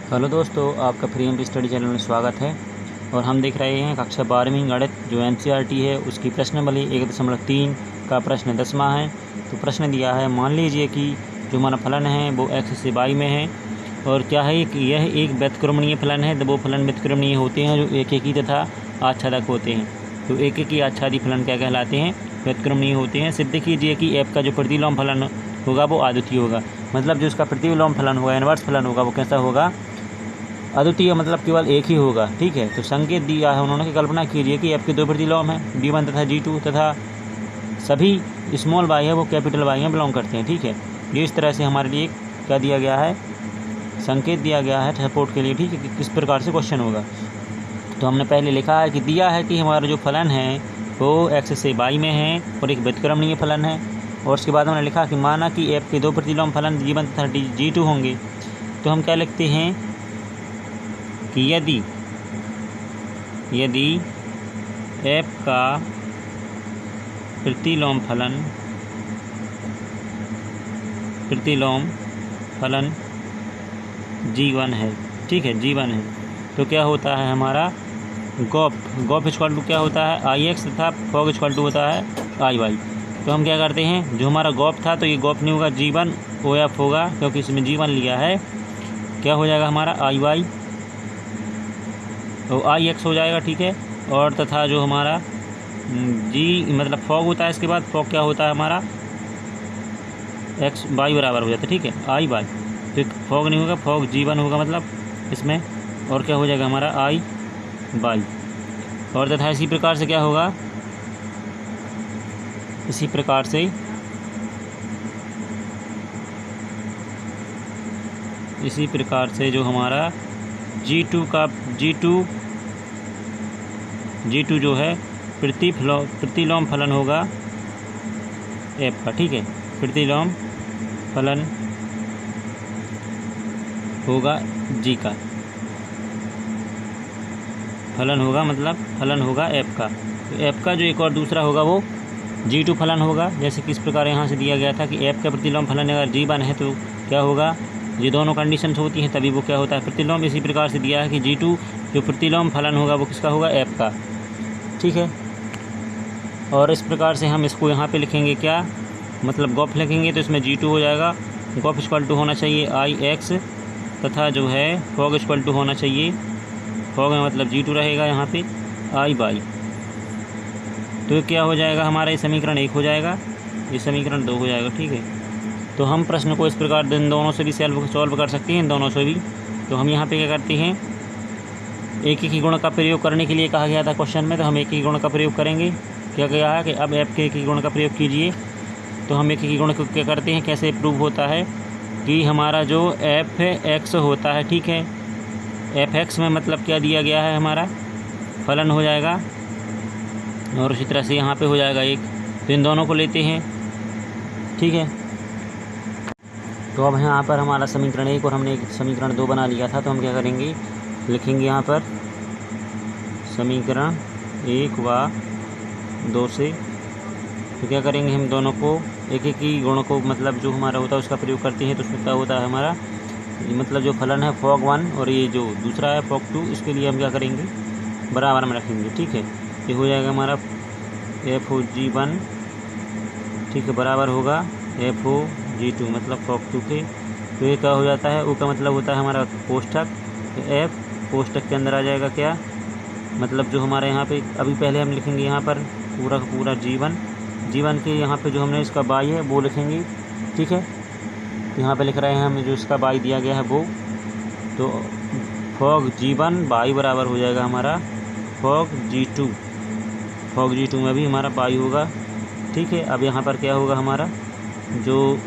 Hello दोस्तों, आपका free M study channel में स्वागत है। और हम देख रहे हैं कक्षा 12वीं गणित जो एनसीईआरटी है उसकी प्रश्नावली 1.3 का प्रश्न 10वां है। तो प्रश्न दिया है, मान लीजिए कि जो हमारा फलन है वो x से y में है और क्या है कि यह एक व्युत्क्रमणीय फलन है। तो वो फलन व्युत्क्रमणीय होते हैं जो एक ही तथा आच्छादक होते हैं। तो एक ही आच्छादी फलन क्या कहलाते हैं? व्युत्क्रमणीय होते हैं। सिद्ध कीजिए कि f का जो प्रतिलोम फलन होगा वो अद्वितीय होगा। मतलब जो इसका प्रतिलोम फलन होगा, इनवर्स फलन होगा, वो कैसा होगा? अद्वितीय, मतलब केवल एक ही होगा। ठीक है, तो संकेत दिया है उन्होंने कि कल्पना कीजिए कि f के दो प्रतिलोम हैं, g1 तथा g2 तथा सभी स्मॉल y है वो कैपिटल Y में बिलोंग करते हैं। ठीक है, ये इस तरह से हमारे लिए क्या दिया गया है, संकेत दिया गया है सपोर्ट के लिए। ठीक है, कि किस प्रकार से क्वेश्चन होगा। तो हमने पहले लिखा है कि दिया है कि हमारा जो फलन है वो x से y में है और एक व्युत्क्रमणीय फलन है। और उसके बाद हमने लिखा कि माना कि f के दो प्रतिलोम फलन g1 तथा g2 होंगे। तो हम क्या लिखते हैं कि यदि f का प्रतिलोम फलन g1 है। ठीक है, g1 है, तो क्या होता है हमारा गॉफ इक्वल टू क्या होता है ix तथा फॉग इक्वल टू होता है iy। तो हम क्या करते हैं, जो हमारा गॉफ था तो ये गॉफ नहीं होगा, g1 OF होगा क्योंकि इसमें g1 लिया है। क्या हो जाएगा हमारा iy तो ix हो जाएगा। ठीक है, और तथा जो हमारा g मतलब फॉग होता है, इसके बाद फॉग क्या होता है हमारा x y बराबर हो जाता है। ठीक है, i y, तो फॉग नहीं होगा, फॉग g1 होगा मतलब इसमें, और क्या हो जाएगा हमारा i y। और तथा इसी प्रकार से क्या होगा, इसी प्रकार से जो हमारा g2 जो है प्रतिलोम फलन होगा f का। ठीक है, प्रतिलोम फलन होगा g का, फलन होगा मतलब फलन होगा f का। तो f का जो एक और दूसरा होगा वो g2 फलन होगा। जैसे किस प्रकार यहाँ से दिया गया था कि f का प्रतिलोम फलन अगर g1 है तो क्या होगा, ये दोनों कंडीशंस होती हैं तभी वो क्या होता है प्रतिलोम। इसी प्रकार से दिया है कि g2 जो प्रतिलोम फलन होगा वो किसका होगा, f का। ठीक है, और इस प्रकार से हम इसको यहाँ पे लिखेंगे क्या, मतलब गॉफ लिखेंगे तो इसमें g2 हो जाएगा। गॉफ इक्वल टू होना चाहिए ix तथा जो है फॉग इक्वल टू होना चाहिए, फॉग में मतलब g2 रहेगा यहाँ पे iy। तो क्या हो जाएगा हमारा, ये समीकरण 1 हो जाएगा, ये समीकरण 2 हो जाएगा। ठीक है, तो हम प्रश्न को इस प्रकार इन दोनों से भी सॉल्व कर सकते हैं, इन दोनों से भी। तो हम यहाँ पे क्या करते हैं, एक ही गुण का प्रयोग करने के लिए कहा गया था क्वेश्चन में, तो हम एक ही गुण का प्रयोग करेंगे। क्या गया है कि अब f के एक ही गुण का प्रयोग कीजिए। तो हम एक ही गुण को क्या करते हैं, कैसे प्रूव होता है कि हमारा जो f(x) होता है, ठीक है, f(x) में मतलब क्या दिया गया है, हमारा फलन हो जाएगा। और उसी तरह से यहाँ पे हो जाएगा एक, तो इन दोनों को लेते हैं। ठीक है, तो अब यहाँ पर हमारा समीकरण 1 और हमने एक समीकरण 2 बना लिया था। तो हम क्या करेंगे, लिखेंगे यहाँ पर समीकरण 1 व 2 से। तो क्या करेंगे, हम दोनों को एक एक ही गुण को मतलब जो हमारा होता है उसका प्रयोग करते हैं। तो उसमें क्या होता है हमारा, मतलब जो फलन है फॉग 1 और ये जो दूसरा है फॉग 2, इसके लिए हम क्या करेंगे, बराबर में रखेंगे। ठीक है, ये हो जाएगा हमारा f(g1), ठीक है, बराबर होगा f(g2) मतलब फॉग 2 के। तो ये क्या हो जाता है, वो का मतलब होता है हमारा कोष्ठक, तो f कोष्ठक के अंदर आ जाएगा क्या, मतलब जो हमारे यहाँ पे अभी पहले हम लिखेंगे यहाँ पर पूरा का पूरा g1 के यहाँ पे जो हमने इसका y है वो लिखेंगे। ठीक है, तो यहाँ पे लिख रहे हैं हमें जो इसका y दिया गया है वो, तो फॉग g1 y बराबर हो जाएगा हमारा फॉग g2 में भी हमारा y होगा। ठीक है, अब यहाँ पर क्या होगा, हमारा जो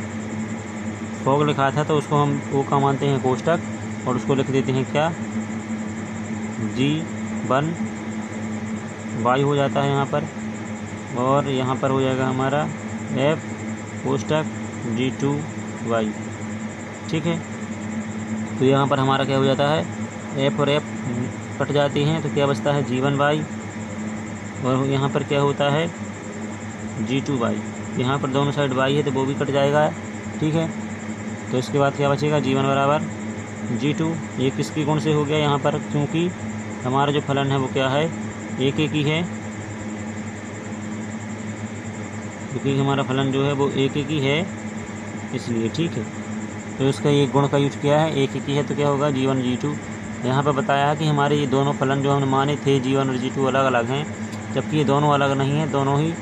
फॉग लिखा था तो उसको हम वो का मानते हैं कोष्ठक, और उसको लिख देते हैं क्या, g1 y हो जाता है यहाँ पर, और यहाँ पर हो जाएगा हमारा f कोष्ठक g2 y। ठीक है, तो यहाँ पर हमारा क्या हो जाता है, f और f कट जाते हैं तो क्या बचता है g1 y, और यहाँ पर क्या होता है g2 y। यहाँ पर दोनों साइड y है तो वो भी कट जाएगा। ठीक है, तो इसके बाद क्या बचेगा, g1 बराबर G2 ये किसके गुण से हो गया यहाँ पर, क्योंकि हमारा जो फलन है वो क्या है, एक एक ही है, क्योंकि हमारा फलन जो है वो एक एक ही है इसलिए। ठीक है, तो इसका ये गुण का यूज किया है, एक एक ही है तो क्या होगा G1 G2। यहाँ पर बताया है कि हमारे ये दोनों फलन जो हमने माने थे G1 और G2 अलग अलग हैं, जबकि ये दोनों अलग नहीं हैं, दोनों ही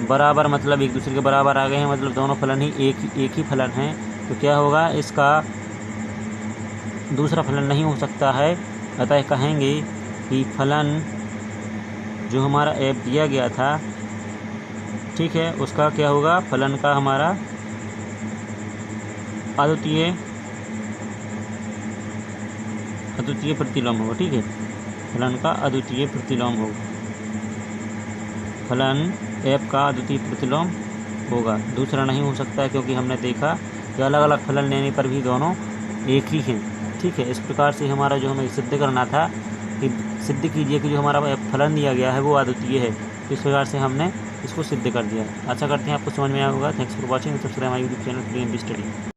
बराबर मतलब एक दूसरे के बराबर आ गए हैं, मतलब दोनों फलन ही एक ही फलन हैं। तो क्या होगा, इसका दूसरा फलन नहीं हो सकता है। अतः कहेंगे कि फलन जो हमारा एफ दिया गया था, ठीक है, उसका क्या होगा, फलन का हमारा अद्वितीय प्रतिलोम होगा। ठीक है, फलन का अद्वितीय प्रतिलोम होगा, फलन एफ का अद्वितीय प्रतिलोम होगा, दूसरा नहीं हो सकता है, क्योंकि हमने देखा कि अलग अलग फलन लेने पर भी दोनों एक ही हैं। ठीक है, इस प्रकार से हमारा जो हमें सिद्ध करना था कि सिद्ध कीजिए कि जो हमारा फलन दिया गया है वो अद्वितीय है। इस प्रकार से हमने इसको सिद्ध कर दिया। आशा करते हैं आपको समझ में आया होगा। Thanks for watching. Subscribe my YouTube channel PMB study.